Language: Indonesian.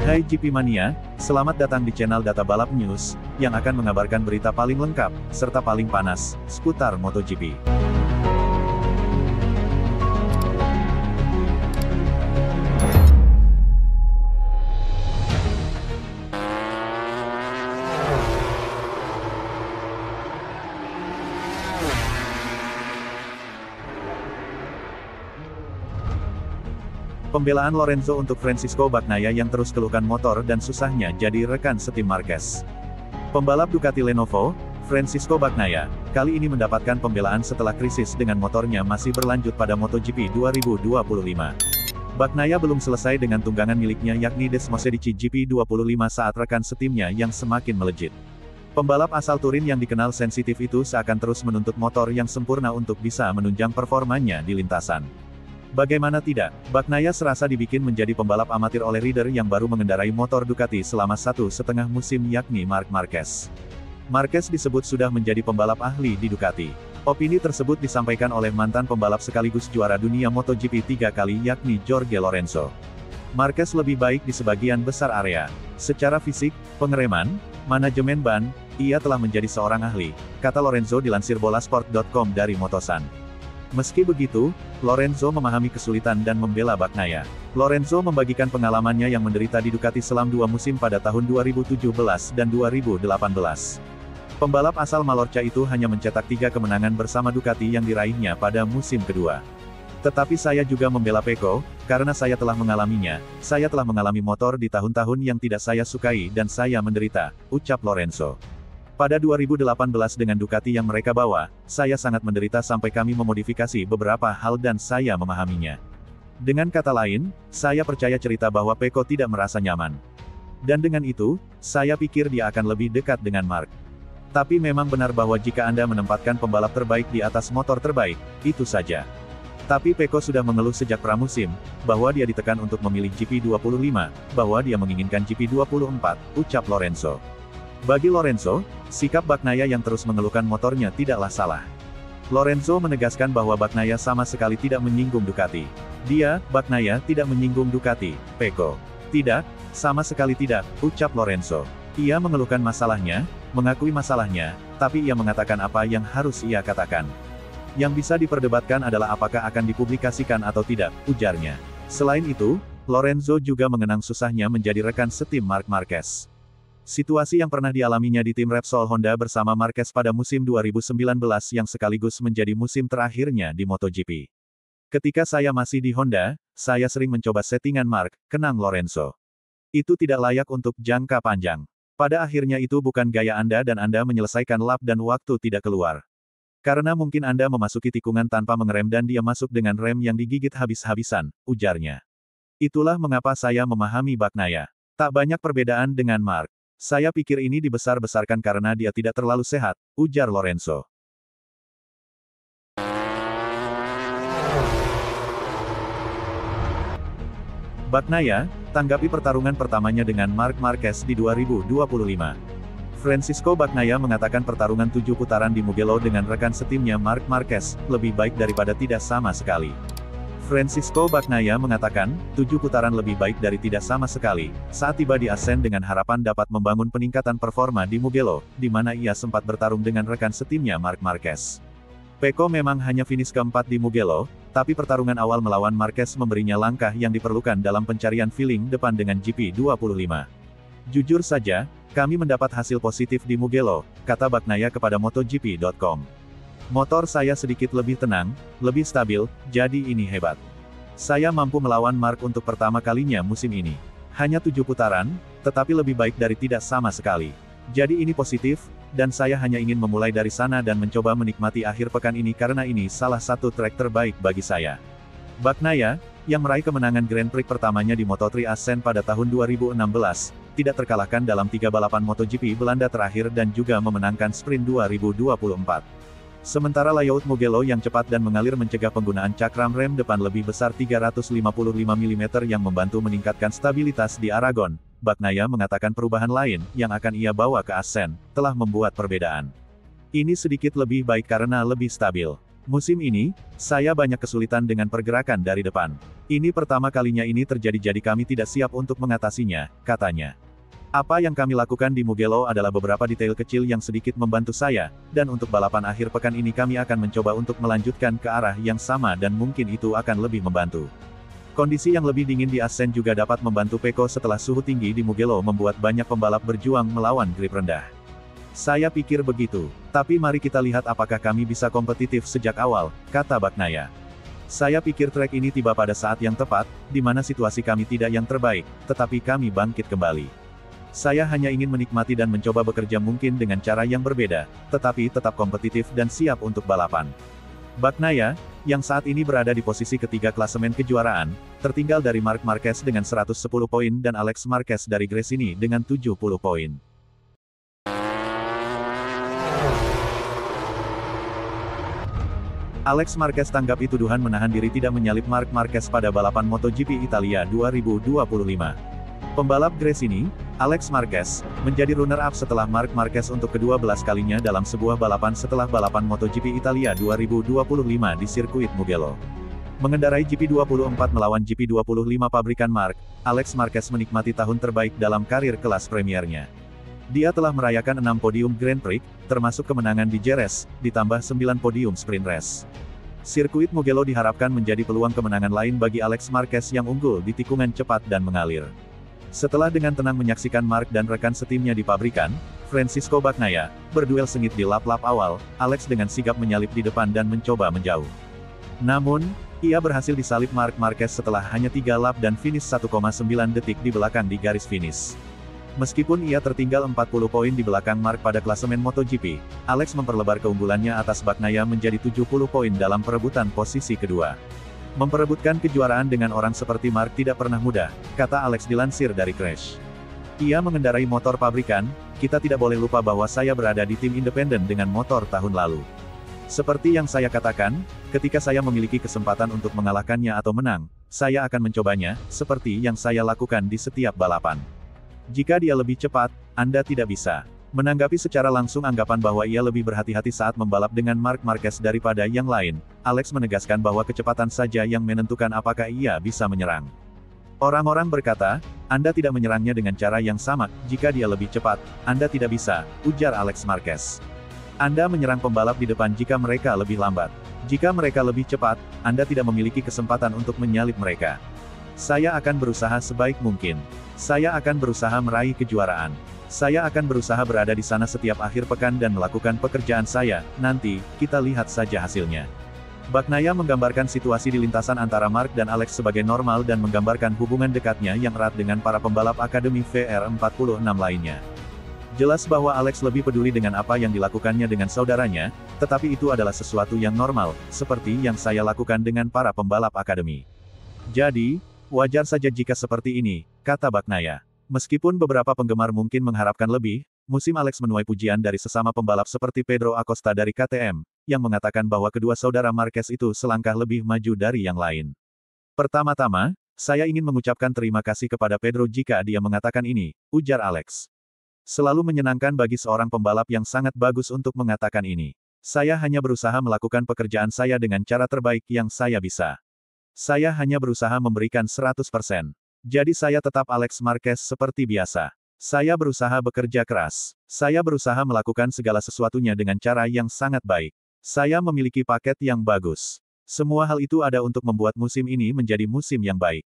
Hai GP Mania, selamat datang di channel Data Balap News, yang akan mengabarkan berita paling lengkap, serta paling panas, seputar MotoGP. Pembelaan Lorenzo untuk Francisco Bagnaia yang terus keluhkan motor dan susahnya jadi rekan setim Marquez. Pembalap Ducati Lenovo, Francisco Bagnaia, kali ini mendapatkan pembelaan setelah krisis dengan motornya masih berlanjut pada MotoGP 2025. Bagnaia belum selesai dengan tunggangan miliknya yakni Desmosedici GP25 saat rekan setimnya yang semakin melejit. Pembalap asal Turin yang dikenal sensitif itu seakan terus menuntut motor yang sempurna untuk bisa menunjang performanya di lintasan. Bagaimana tidak, Bagnaia serasa dibikin menjadi pembalap amatir oleh rider yang baru mengendarai motor Ducati selama 1,5 musim yakni Marc Marquez. Marquez disebut sudah menjadi pembalap ahli di Ducati. Opini tersebut disampaikan oleh mantan pembalap sekaligus juara dunia MotoGP 3 kali yakni Jorge Lorenzo. Marquez lebih baik di sebagian besar area. Secara fisik, pengereman, manajemen ban, ia telah menjadi seorang ahli, kata Lorenzo dilansir bolasport.com dari Motosan. Meski begitu, Lorenzo memahami kesulitan dan membela Bagnaia. Lorenzo membagikan pengalamannya yang menderita di Ducati selama 2 musim pada tahun 2017 dan 2018. Pembalap asal Mallorca itu hanya mencetak 3 kemenangan bersama Ducati yang diraihnya pada musim kedua. Tetapi saya juga membela Pecco, karena saya telah mengalaminya, saya telah mengalami motor di tahun-tahun yang tidak saya sukai dan saya menderita, ucap Lorenzo. Pada 2018 dengan Ducati yang mereka bawa, saya sangat menderita sampai kami memodifikasi beberapa hal dan saya memahaminya. Dengan kata lain, saya percaya cerita bahwa Pecco tidak merasa nyaman. Dan dengan itu, saya pikir dia akan lebih dekat dengan Marc. Tapi memang benar bahwa jika Anda menempatkan pembalap terbaik di atas motor terbaik, itu saja. Tapi Pecco sudah mengeluh sejak pramusim, bahwa dia ditekan untuk memilih GP25, bahwa dia menginginkan GP24, ucap Lorenzo. Bagi Lorenzo, sikap Bagnaia yang terus mengeluhkan motornya tidaklah salah. Lorenzo menegaskan bahwa Bagnaia sama sekali tidak menyinggung Ducati. Dia, Bagnaia, tidak menyinggung Ducati, Pecco. Tidak, sama sekali tidak, ucap Lorenzo. Ia mengeluhkan masalahnya, mengakui masalahnya, tapi ia mengatakan apa yang harus ia katakan. Yang bisa diperdebatkan adalah apakah akan dipublikasikan atau tidak, ujarnya. Selain itu, Lorenzo juga mengenang susahnya menjadi rekan setim Marc Marquez. Situasi yang pernah dialaminya di tim Repsol Honda bersama Marquez pada musim 2019 yang sekaligus menjadi musim terakhirnya di MotoGP. Ketika saya masih di Honda, saya sering mencoba settingan Marc, kenang Lorenzo. Itu tidak layak untuk jangka panjang. Pada akhirnya itu bukan gaya Anda dan Anda menyelesaikan lap dan waktu tidak keluar. Karena mungkin Anda memasuki tikungan tanpa mengerem dan dia masuk dengan rem yang digigit habis-habisan, ujarnya. Itulah mengapa saya memahami Bagnaia. Tak banyak perbedaan dengan Marc. Saya pikir ini dibesar-besarkan karena dia tidak terlalu sehat, ujar Lorenzo. Bagnaia, tanggapi pertarungan pertamanya dengan Marc Marquez di 2025. Francisco Bagnaia mengatakan pertarungan 7 putaran di Mugello dengan rekan setimnya Marc Marquez, lebih baik daripada tidak sama sekali. Francisco Bagnaia mengatakan, 7 putaran lebih baik dari tidak sama sekali, saat tiba di Assen dengan harapan dapat membangun peningkatan performa di Mugello, di mana ia sempat bertarung dengan rekan setimnya Marc Marquez. Pecco memang hanya finish keempat di Mugello, tapi pertarungan awal melawan Marquez memberinya langkah yang diperlukan dalam pencarian feeling depan dengan GP25. Jujur saja, kami mendapat hasil positif di Mugello, kata Bagnaia kepada MotoGP.com. Motor saya sedikit lebih tenang, lebih stabil, jadi ini hebat. Saya mampu melawan Marc untuk pertama kalinya musim ini. Hanya 7 putaran, tetapi lebih baik dari tidak sama sekali. Jadi ini positif, dan saya hanya ingin memulai dari sana dan mencoba menikmati akhir pekan ini karena ini salah satu trek terbaik bagi saya. Bagnaia, yang meraih kemenangan Grand Prix pertamanya di Moto3 Assen pada tahun 2016, tidak terkalahkan dalam 3 balapan MotoGP Belanda terakhir dan juga memenangkan sprint 2024. Sementara layout Mugello yang cepat dan mengalir mencegah penggunaan cakram rem depan lebih besar 355 mm yang membantu meningkatkan stabilitas di Aragon, Bagnaia mengatakan perubahan lain, yang akan ia bawa ke Assen, telah membuat perbedaan. Ini sedikit lebih baik karena lebih stabil. Musim ini, saya banyak kesulitan dengan pergerakan dari depan. Ini pertama kalinya ini terjadi jadi kami tidak siap untuk mengatasinya, katanya. Apa yang kami lakukan di Mugello adalah beberapa detail kecil yang sedikit membantu saya, dan untuk balapan akhir pekan ini kami akan mencoba untuk melanjutkan ke arah yang sama dan mungkin itu akan lebih membantu. Kondisi yang lebih dingin di Assen juga dapat membantu Pecco setelah suhu tinggi di Mugello membuat banyak pembalap berjuang melawan grip rendah. Saya pikir begitu. Tapi mari kita lihat apakah kami bisa kompetitif sejak awal, kata Bagnaia. Saya pikir trek ini tiba pada saat yang tepat, di mana situasi kami tidak yang terbaik, tetapi kami bangkit kembali. Saya hanya ingin menikmati dan mencoba bekerja mungkin dengan cara yang berbeda, tetapi tetap kompetitif dan siap untuk balapan. Bagnaia, yang saat ini berada di posisi ketiga klasemen kejuaraan, tertinggal dari Marc Marquez dengan 110 poin dan Alex Marquez dari Gresini dengan 70 poin. Alex Marquez tanggapi tuduhan menahan diri tidak menyalip Marc Marquez pada balapan MotoGP Italia 2025. Pembalap Gresini, Alex Marquez, menjadi runner-up setelah Marc Marquez untuk ke-12 kalinya dalam sebuah balapan setelah balapan MotoGP Italia 2025 di sirkuit Mugello. Mengendarai GP24 melawan GP25 pabrikan Marc, Alex Marquez menikmati tahun terbaik dalam karir kelas premiernya. Dia telah merayakan 6 podium Grand Prix, termasuk kemenangan di Jerez, ditambah 9 podium sprint race. Sirkuit Mugello diharapkan menjadi peluang kemenangan lain bagi Alex Marquez yang unggul di tikungan cepat dan mengalir. Setelah dengan tenang menyaksikan Marc dan rekan setimnya di pabrikan, Francisco Bagnaia, berduel sengit di lap-lap awal, Alex dengan sigap menyalip di depan dan mencoba menjauh. Namun, ia berhasil disalip Marc Marquez setelah hanya 3 lap dan finish 1,9 detik di belakang di garis finish. Meskipun ia tertinggal 40 poin di belakang Marc pada klasemen MotoGP, Alex memperlebar keunggulannya atas Bagnaia menjadi 70 poin dalam perebutan posisi kedua. Memperebutkan kejuaraan dengan orang seperti Marc tidak pernah mudah, kata Alex dilansir dari Crash. Ia mengendarai motor pabrikan, kita tidak boleh lupa bahwa saya berada di tim independen dengan motor tahun lalu. Seperti yang saya katakan, ketika saya memiliki kesempatan untuk mengalahkannya atau menang, saya akan mencobanya, seperti yang saya lakukan di setiap balapan. Jika dia lebih cepat, Anda tidak bisa. Menanggapi secara langsung anggapan bahwa ia lebih berhati-hati saat membalap dengan Marc Marquez daripada yang lain, Alex menegaskan bahwa kecepatan saja yang menentukan apakah ia bisa menyerang. Orang-orang berkata, Anda tidak menyerangnya dengan cara yang sama, jika dia lebih cepat, Anda tidak bisa, ujar Alex Marquez. Anda menyerang pembalap di depan jika mereka lebih lambat. Jika mereka lebih cepat, Anda tidak memiliki kesempatan untuk menyalip mereka. Saya akan berusaha sebaik mungkin. Saya akan berusaha meraih kejuaraan. Saya akan berusaha berada di sana setiap akhir pekan dan melakukan pekerjaan saya, nanti, kita lihat saja hasilnya. Bagnaia menggambarkan situasi di lintasan antara Marc dan Alex sebagai normal dan menggambarkan hubungan dekatnya yang erat dengan para pembalap Akademi VR46 lainnya. Jelas bahwa Alex lebih peduli dengan apa yang dilakukannya dengan saudaranya, tetapi itu adalah sesuatu yang normal, seperti yang saya lakukan dengan para pembalap Akademi. Jadi, wajar saja jika seperti ini, kata Bagnaia. Meskipun beberapa penggemar mungkin mengharapkan lebih, musim Alex menuai pujian dari sesama pembalap seperti Pedro Acosta dari KTM, yang mengatakan bahwa kedua saudara Marquez itu selangkah lebih maju dari yang lain. Pertama-tama, saya ingin mengucapkan terima kasih kepada Pedro jika dia mengatakan ini, ujar Alex. Selalu menyenangkan bagi seorang pembalap yang sangat bagus untuk mengatakan ini. Saya hanya berusaha melakukan pekerjaan saya dengan cara terbaik yang saya bisa. Saya hanya berusaha memberikan 100%. Jadi saya tetap Alex Marquez seperti biasa. Saya berusaha bekerja keras. Saya berusaha melakukan segala sesuatunya dengan cara yang sangat baik. Saya memiliki paket yang bagus. Semua hal itu ada untuk membuat musim ini menjadi musim yang baik.